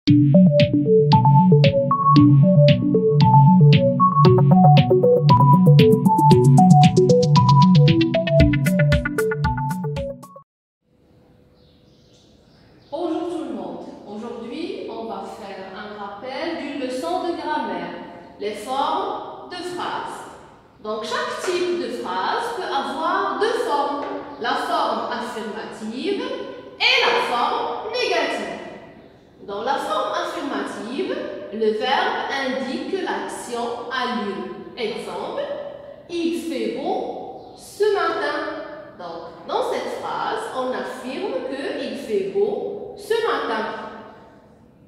Bonjour tout le monde. Aujourd'hui, on va faire un rappel d'une leçon de grammaire, les formes de phrases. Donc, chaque type de phrase peut avoir deux formes, la forme affirmative et la forme négative. Dans la forme affirmative, le verbe indique que l'action a lieu. Exemple, il fait beau ce matin. Donc, dans cette phrase, on affirme qu'il fait beau ce matin.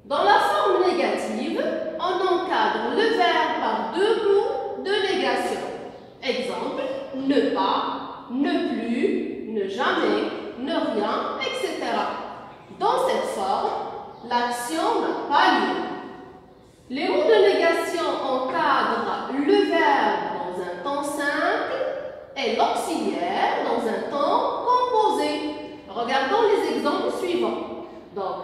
Dans la forme négative, on encadre le verbe par deux mots de négation. Exemple, ne pas, ne plus, ne jamais, ne rien, etc. Dans cette forme, l'action n'a pas lieu. Les mots de négation encadrent le verbe dans un temps simple et l'auxiliaire dans un temps composé. Regardons les exemples suivants. Donc,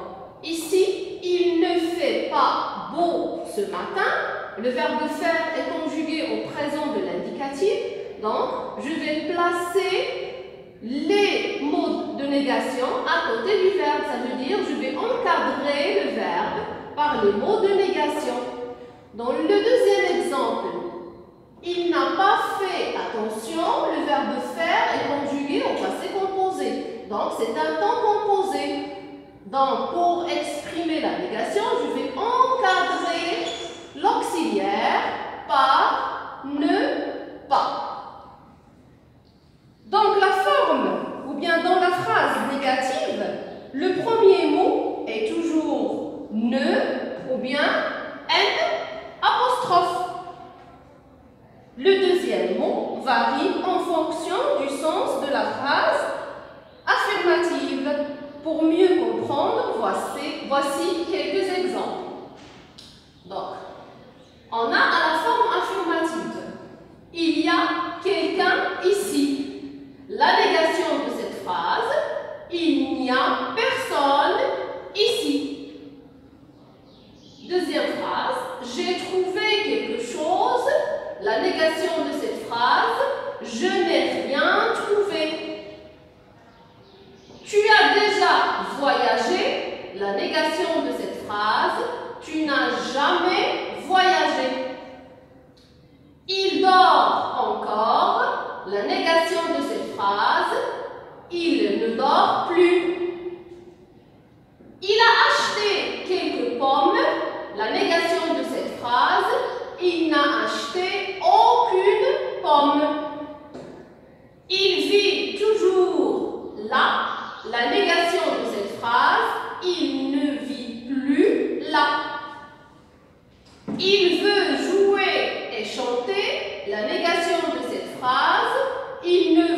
ici, il ne fait pas beau ce matin. Le verbe faire est conjugué au présent de l'indicatif. Donc, je vais placer les mots de négation à côté du verbe. Ça veut dire, je vais encadrer le verbe par les mots de négation. Dans le deuxième exemple, il n'a pas fait attention, le verbe faire est conjugué au passé composé. Donc, c'est un temps composé. Donc, pour exprimer la négation, je vais encadrer l'auxiliaire par ne pas. Donc, la forme, ou bien dans la phrase négative, le premier mot est toujours ne, ou bien n apostrophe. Le deuxième mot varie en fonction du sens de la phrase affirmative. Pour mieux comprendre, voici quelques exemples. Donc, on a à la forme affirmative, il y a quelqu'un ici. La négation de cette phrase, il n'y a personne ici. Deuxième phrase, j'ai trouvé quelque chose. La négation de cette phrase, je n'ai rien trouvé. Tu as déjà voyagé. La négation de cette phrase, tu n'as jamais voyagé. Il dort encore. La négation de cette phrase, il ne dort plus. Il a acheté quelques pommes. La négation de cette phrase, il n'a acheté aucune pomme. Il vit toujours là. La négation de cette phrase, il ne vit plus là. Il veut jouer et chanter. La négation de cette phrase, il ne